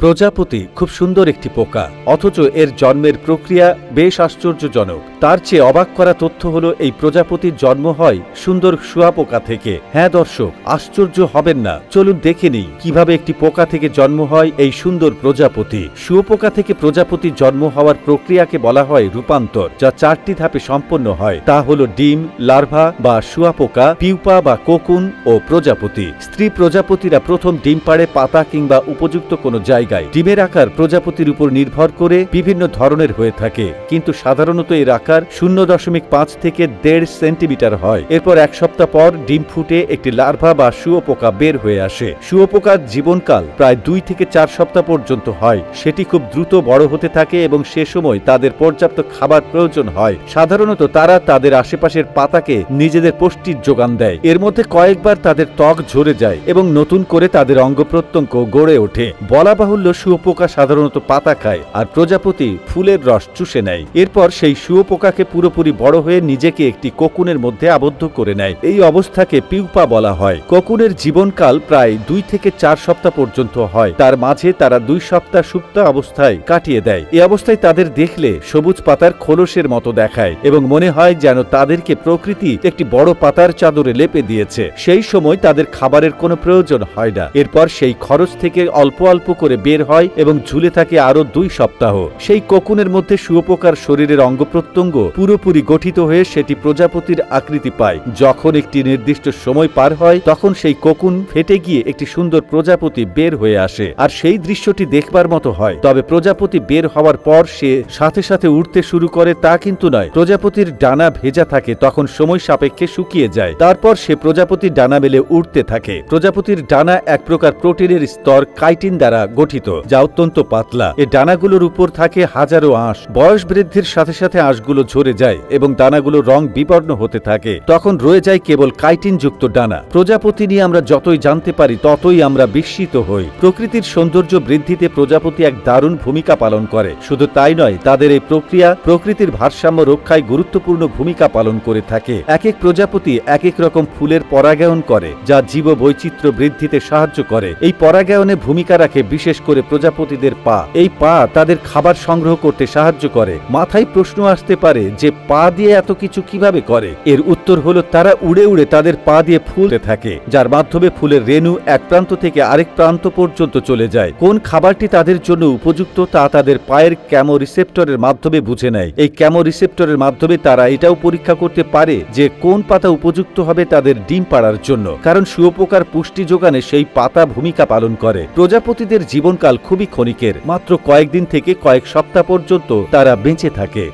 প্রজাপতি খুব সুন্দর একটি পোকা, অথচ এর জন্মের প্রক্রিয়া বেশ আশ্চর্যজনক। তার চেয়ে অবাক করা তথ্য হলো এই প্রজাপতির জন্ম হয় সুন্দর শুঁয়াপোকা থেকে। হ্যাঁ দর্শক, আশ্চর্য হবেন না, চলুন দেখে নিই কিভাবে একটি পোকা থেকে জন্ম হয় এই সুন্দর প্রজাপতি। শুঁয়োপোকা থেকে প্রজাপতির জন্ম হওয়ার প্রক্রিয়াকে বলা হয় রূপান্তর, যা 4টি ধাপে সম্পন্ন হয়। তা হলো ডিম, লার্ভা বা শুঁয়াপোকা, পিউপা বা কোকুন ও প্রজাপতি। স্ত্রী প্রজাপতিরা প্রথম ডিম পাড়ে পাতা কিংবা উপযুক্ত কোনো জায়গায়। ডিমের আকার প্রজাপতির উপর নির্ভর করে বিভিন্ন ধরনের হয়ে থাকে, কিন্তু সাধারণত এর আকার 0.5 থেকে 1.5 সেন্টিমিটার হয়। এরপর এক সপ্তাহ পর ডিম ফুটে একটি লার্ভা বা শুঁয়োপোকা বের হয়ে আসে। শুঁয়োপোকার জীবনকাল প্রায় 2 থেকে 4 সপ্তাহ পর্যন্ত হয়। সেটি খুব দ্রুত বড় হতে থাকে এবং সে সময় তাদের পর্যাপ্ত খাবার প্রয়োজন হয়। সাধারণত তারা তাদের আশেপাশের পাতাকে নিজেদের পুষ্টির যোগান দেয়। এর মধ্যে কয়েকবার তাদের ত্বক ঝরে যায় এবং নতুন করে তাদের অঙ্গ প্রত্যঙ্গ গড়ে ওঠে। বলা বাহুল্য, শুঁয়োপোকা সাধারণত পাতা খায় আর প্রজাপতি ফুলের রস চুষে নেয়। এরপর সেই শুঁয়োপোকাকে পুরোপুরি বড় হয়ে নিজেকে একটি কোকুনের মধ্যে আবদ্ধ করে নেয়। এই অবস্থাকে পিউপা বলা হয়। কোকুনের জীবনকাল প্রায় 2 থেকে 4 সপ্তাহ পর্যন্ত হয়। তার মাঝে তারা 2 সপ্তাহ সুপ্ত অবস্থায় কাটিয়ে দেয়। এই অবস্থায় তাদের দেখলে সবুজ পাতার খোলসের মতো দেখায় এবং মনে হয় যেন তাদেরকে প্রকৃতি একটি বড় পাতার চাদরে লেপে দিয়েছে। সেই সময় তাদের খাবারের কোনো প্রয়োজন হয় না। এরপর সেই খরচ থেকে অল্প অল্প করে বের হয় এবং ঝুলে থাকে আরো 2 সপ্তাহ। সেই কোকুনের মধ্যে শুঁয়োপোকার শরীরের অঙ্গ প্রত্যঙ্গ পুরোপুরি গঠিত হয়ে সেটি প্রজাপতির আকৃতি পায়। যখন একটি নির্দিষ্ট সময় পার হয়, তখন সেই কোকুন ফেটে গিয়ে একটি সুন্দর প্রজাপতি বের হয়ে আসে। আর সেই দৃশ্যটি দেখবার মতো হয়। তবে প্রজাপতি বের হওয়ার পর সে সাথে সাথে উড়তে শুরু করে তা কিন্তু নয়। প্রজাপতির ডানা ভেজা থাকে, তখন সময় সাপেক্ষে শুকিয়ে যায়। তারপর সে প্রজাপতির ডানা মেলে উড়তে থাকে। প্রজাপতির ডানা এক প্রকার প্রোটিনের স্তর কাইটিন দ্বারা গঠিত, যা অত্যন্ত পাতলা। এই ডানাগুলোর উপর থাকে হাজারো আঁশ। বয়স বৃদ্ধির সাথে সাথে আঁশগুলো ঝরে যায় এবং দানাগুলোর রং বিবর্ণ হতে থাকে। তখন রয়ে যায় কেবল কাইটিন যুক্ত ডানা। প্রজাপতি নিয়ে আমরা যতই জানতে পারি ততই আমরা বিস্মিত হই। প্রকৃতির সৌন্দর্য বৃদ্ধিতে প্রজাপতি এক দারুণ ভূমিকা পালন করে। শুধু তাই নয়, তাদের এই প্রক্রিয়া প্রকৃতির ভারসাম্য রক্ষায় গুরুত্বপূর্ণ ভূমিকা পালন করে থাকে। এক এক প্রজাপতি এক এক রকম ফুলের পরাগায়ন করে, যা জীব বৈচিত্র্য বৃদ্ধিতে সাহায্য করে। এই পরাগায়নে ভূমিকা রাখে বিশেষ করে প্রজাপতিদের পা। এই পা তাদের খাবার সংগ্রহ করতে সাহায্য করে। মাথায় প্রশ্ন আসতে পারে যে পা দিয়ে এত কিছু কিভাবে করে। এর উত্তর হলো, তারা উড়ে উড়ে তাদের পা দিয়ে ফুলতে থাকে, যার মাধ্যমে ফুলের রেণু এক প্রান্ত থেকে আরেক প্রান্ত পর্যন্ত চলে যায়। কোন খাবারটি তাদের জন্য উপযুক্ত তা তাদের পায়ের ক্যামো রিসেপ্টরের মাধ্যমে বুঝে নেয়। এই ক্যামো রিসেপ্টরের মাধ্যমে তারা এটাও পরীক্ষা করতে পারে যে কোন পাতা উপযুক্ত হবে তাদের ডিম পাড়ার জন্য, কারণ শুঁয়োপোকার পুষ্টি যোগানে সেই পাতা ভূমিকা পালন করে। প্রজাপতিদের জীবনকাল খুবই ক্ষণিকের, মাত্র কয়েকদিন থেকে কয়েক সপ্তাহ পর্যন্ত তারা বেঁচে থাকে।